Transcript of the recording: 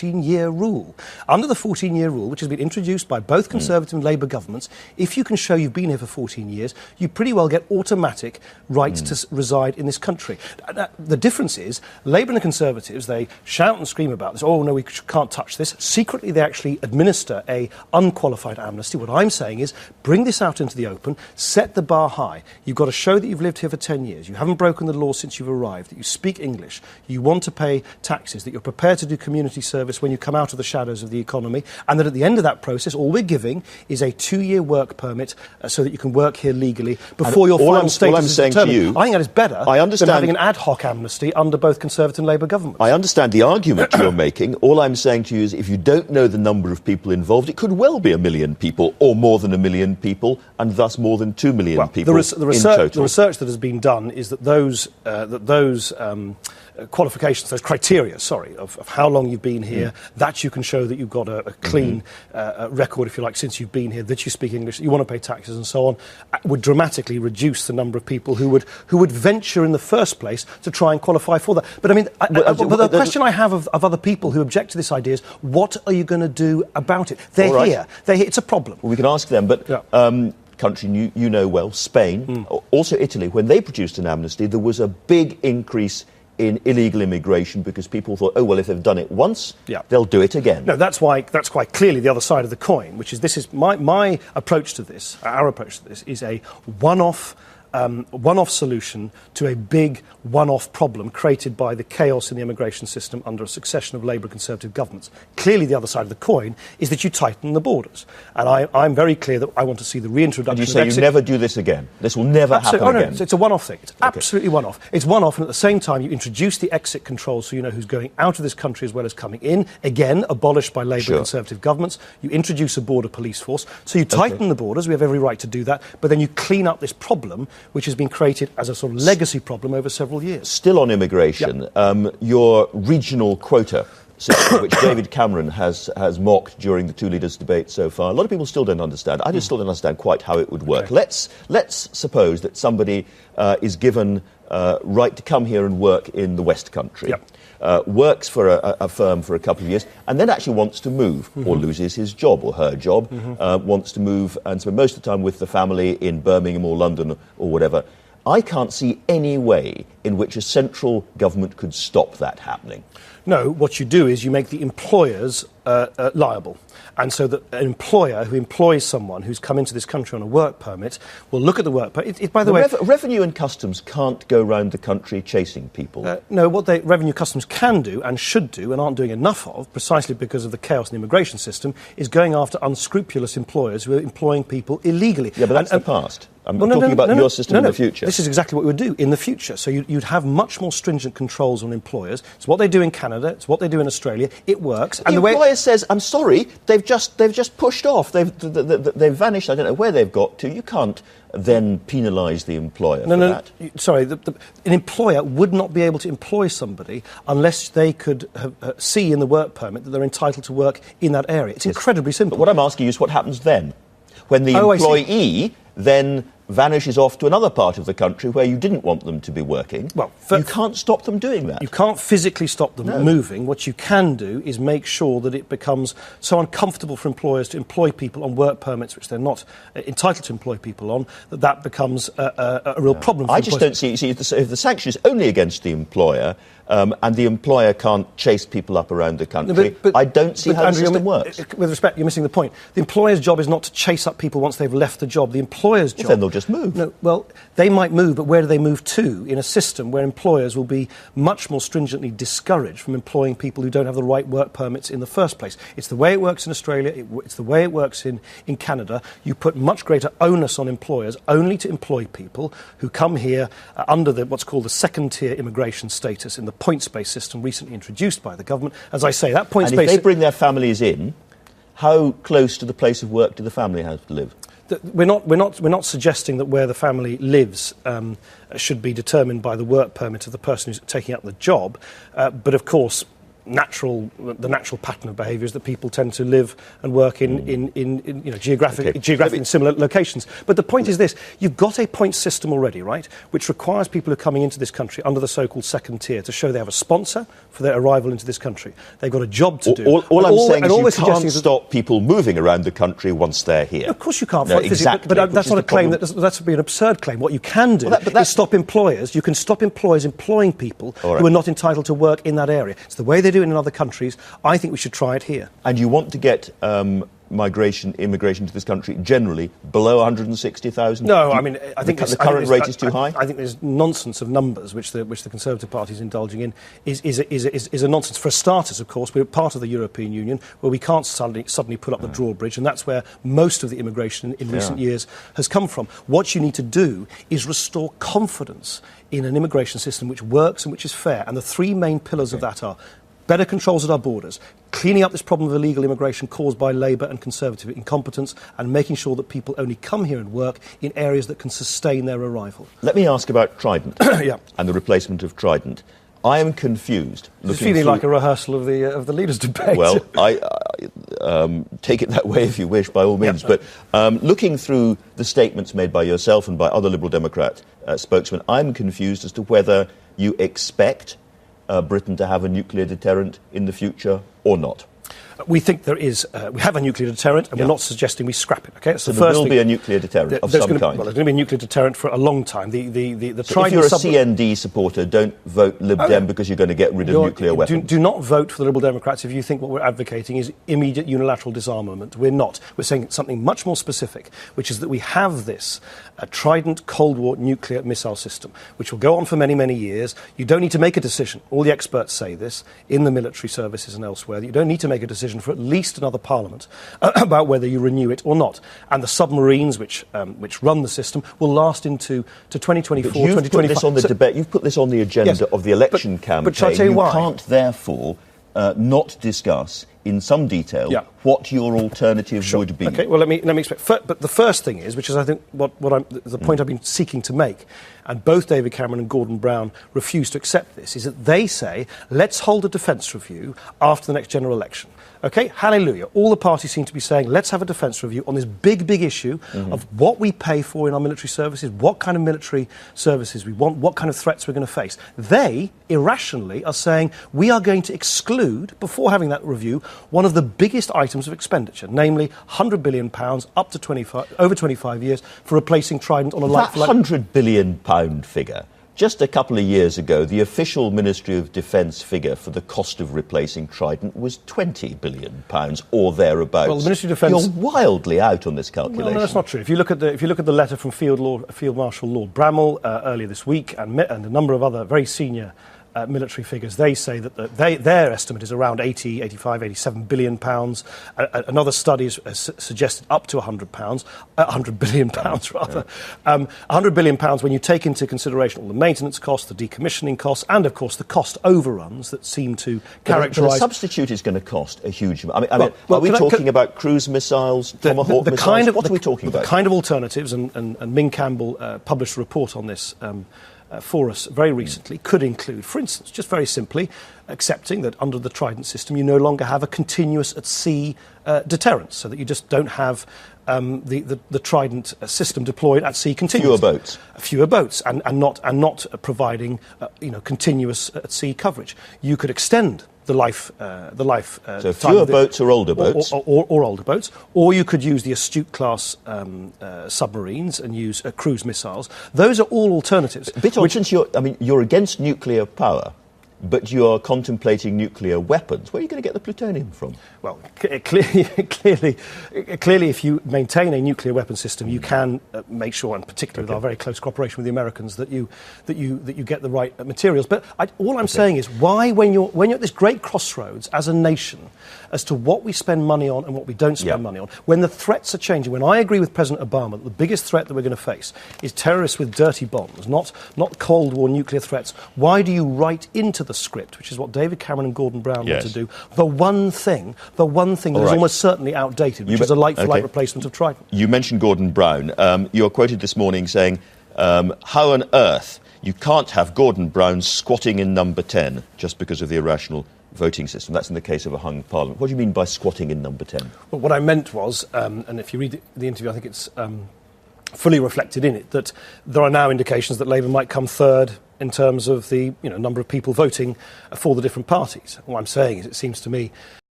14-year rule. Under the 14-year rule, which has been introduced by both Conservative and Labour governments, if you can show you've been here for 14 years, you pretty well get automatic rights to reside in this country. The difference is, Labour and the Conservatives, they shout and scream about this, oh no, we can't touch this. Secretly, they actually administer a unqualified amnesty. What I'm saying is, bring this out into the open, set the bar high. You've got to show that you've lived here for 10 years, you haven't broken the law since you've arrived, that you speak English, you want to pay taxes, that you're prepared to do community service when you come out of the shadows of the economy, and that at the end of that process, all we're giving is a 2-year work permit so that you can work here legally before your final status is determined. I think that is better than having an ad hoc amnesty under both Conservative and Labour governments. I understand the argument you're making. All I'm saying to you is if you don't know the number of people involved, it could well be 1 million people or more than 1 million people and thus more than 2 million people in total. The research that has been done is that those qualifications, those criteria, of how long you've been here, that you can show that you've got a clean record, if you like, since you've been here, that you speak English, that you want to pay taxes and so on, would dramatically reduce the number of people who would venture in the first place to try and qualify for that. But I mean, but the question I have of other people who object to this idea is, what are you going to do about it? They're here. It's a problem. Well, we can ask them, but... country you know well, Spain, also Italy, when they produced an amnesty, there was a big increase in illegal immigration because people thought, oh, well, if they've done it once, they'll do it again. No, that's why clearly the other side of the coin, which is my approach to this, our approach to this, is a one-off solution to a big one-off problem created by the chaos in the immigration system under a succession of Labour and Conservative governments. Clearly, the other side of the coin is that you tighten the borders. And I'm very clear that I want to see the reintroduction of exit. And you say you never do this again? This will never happen again? No, it's a one-off thing. It's absolutely one-off. It's one-off, and at the same time, you introduce the exit controls so you know who's going out of this country as well as coming in. Again, abolished by Labour and Conservative governments. You introduce a border police force. So you tighten the borders. We have every right to do that. But then you clean up this problem, which has been created as a sort of legacy problem over several years. Still on immigration, your regional quota system, which David Cameron has mocked during the two leaders' debate so far, a lot of people still don't understand. I just still don't understand quite how it would work. Okay. Let's suppose that somebody is given right to come here and work in the West Country. Works for a firm for a couple of years, and then actually wants to move, or loses his job or her job, wants to move and spend most of the time with the family in Birmingham or London or whatever. I can't see any way in which a central government could stop that happening. No, what you do is you make the employers liable. And so that an employer who employs someone who's come into this country on a work permit will look at the work permit. By the way, Revenue and Customs can't go around the country chasing people. No, what Revenue Customs can do and should do and aren't doing enough of, precisely because of the chaos in the immigration system, is going after unscrupulous employers who are employing people illegally. Yeah, but that's the past. I'm talking about your system in the future. This is exactly what we would do in the future. So you'd have much more stringent controls on employers. It's what they do in Canada. It's what they do in Australia. It works. And the employer says, "I'm sorry, they've just pushed off. They've vanished. I don't know where they've got to." You can't then penalise the employer for that. Sorry, an employer would not be able to employ somebody unless they could see in the work permit that they're entitled to work in that area. It's incredibly simple. But what I'm asking you is what happens then? When the employee then vanishes off to another part of the country where you didn't want them to be working, you can't stop them doing that. You can't physically stop them moving. What you can do is make sure that it becomes so uncomfortable for employers to employ people on work permits which they're not entitled to employ people on, that becomes a real problem for I just don't see if the sanction is only against the employer, and the employer can't chase people up around the country, I don't see how the system works. With respect, you're missing the point. The employer's job is not to chase up people once they've left the job. The employer's job... then they'll just move. No, well, they might move, but where do they move to? In a system where employers will be much more stringently discouraged from employing people who don't have the right work permits in the first place. It's the way it works in Australia. It's the way it works in Canada. You put much greater onus on employers only to employ people who come here under what's called the second-tier immigration status in the points-based system recently introduced by the government. As I say, that points-based... And if they bring their families in, how close to the place of work do the family have to live? We're not suggesting that where the family lives should be determined by the work permit of the person who's taking up the job, but of course natural pattern of behaviour is that people tend to live and work in geographically similar locations. But the point is this: you've got a points system already, right, which requires people who are coming into this country under the so-called second tier to show they have a sponsor for their arrival into this country. They've got a job to do. All I'm saying is you can't stop people moving around the country once they're here. Of course you can't. No, exactly. But that's not a claim. That would be an absurd claim. What you can do is stop employers. You can stop employers employing people who are not entitled to work in that area. It's the way they do it in other countries. I think we should try it here. And you want to get immigration to this country generally below 160,000? No, I mean, I think the current rate is too high. I think there's nonsense of numbers which the Conservative Party is indulging in is a nonsense. For starters, of course, we're part of the European Union where we can't suddenly put up the drawbridge, and that's where most of the immigration in recent years has come from. What you need to do is restore confidence in an immigration system which works and which is fair, and the three main pillars of that are better controls at our borders, cleaning up this problem of illegal immigration caused by Labour and Conservative incompetence, and making sure that people only come here and work in areas that can sustain their arrival. Let me ask about Trident and the replacement of Trident. I am confused. It's feeling like a rehearsal of the leaders' debate. Well, I take it that way if you wish, by all means. But looking through the statements made by yourself and by other Liberal Democrat spokesmen, I'm confused as to whether you expect Britain to have a nuclear deterrent in the future or not. We think there is. We have a nuclear deterrent, and we're not suggesting we scrap it. Okay, so there will be a nuclear deterrent of some kind. Well, there's going to be a nuclear deterrent for a long time. So if you're a CND supporter, don't vote Lib Dem because you're going to get rid of nuclear weapons. Do not vote for the Liberal Democrats if you think what we're advocating is immediate unilateral disarmament. We're not. We're saying something much more specific, which is that we have this Trident Cold War nuclear missile system, which will go on for many, many years. You don't need to make a decision. All the experts say this in the military services and elsewhere, that you don't need to make a decision for at least another parliament about whether you renew it or not. And the submarines which run the system will last into 2024, 2025. You've put this on the agenda of the election campaign. But shall I tell you why? You can't, therefore, not discuss in some detail what your alternative would be. Okay, well, let me explain. But the first thing is, which is, I think, the point I've been seeking to make, and both David Cameron and Gordon Brown refuse to accept this, is that they say, let's hold a defence review after the next general election. Okay, hallelujah. All the parties seem to be saying, let's have a defence review on this big, big issue of what we pay for in our military services, what kind of military services we want, what kind of threats we're going to face. They, irrationally, are saying we are going to exclude, before having that review, one of the biggest items of expenditure, namely £100 billion up to over 25 years for replacing Trident on a like-for-like... That £100 billion figure. Just a couple of years ago, the official Ministry of Defence figure for the cost of replacing Trident was £20 billion or thereabouts. Well, the Ministry of Defence... You're wildly out on this calculation. Well, no, that's not true. If you look at the letter from Field Marshal Lord Bramall earlier this week, and a number of other very senior military figures, they say that their estimate is around 80, 85, 87 billion pounds. Another study has suggested up to 100 billion pounds rather. 100 billion pounds when you take into consideration all the maintenance costs, the decommissioning costs, and of course the cost overruns that seem to characterise. But a substitute is going to cost a huge amount. Are we talking about cruise missiles, Tomahawk missiles? What are we talking about? The kind of alternatives, and Ming Campbell published a report on this for us very recently, could include, for instance, just very simply, accepting that under the Trident system you no longer have a continuous at-sea deterrence, so that you just don't have the Trident system deployed at sea continuously. Fewer boats, and not providing continuous at-sea coverage. You could extend the life. So fewer boats or older boats, or older boats, or you could use the Astute class submarines and use cruise missiles. Those are all alternatives. Since you're against nuclear power, but you're contemplating nuclear weapons. Where are you going to get the plutonium from? Well, clearly, if you maintain a nuclear weapon system, you can make sure, and particularly with our very close cooperation with the Americans, that you get the right materials. But all I'm saying is, why, when you're at this great crossroads as a nation, as to what we spend money on and what we don't spend money on, when the threats are changing, when I agree with President Obama that the biggest threat that we're going to face is terrorists with dirty bombs, not Cold War nuclear threats, why do you write into the script, which is what David Cameron and Gordon Brown want to do, the one thing that is almost certainly outdated, which is a like-for-like replacement of Trident? You mentioned Gordon Brown. You're quoted this morning saying, how on earth you can't have Gordon Brown squatting in number 10 just because of the irrational voting system. That's in the case of a hung parliament. What do you mean by squatting in number 10? Well, what I meant was, and if you read the interview, I think it's fully reflected in it, that there are now indications that Labour might come third in terms of the number of people voting for the different parties. What I'm saying is, it seems to me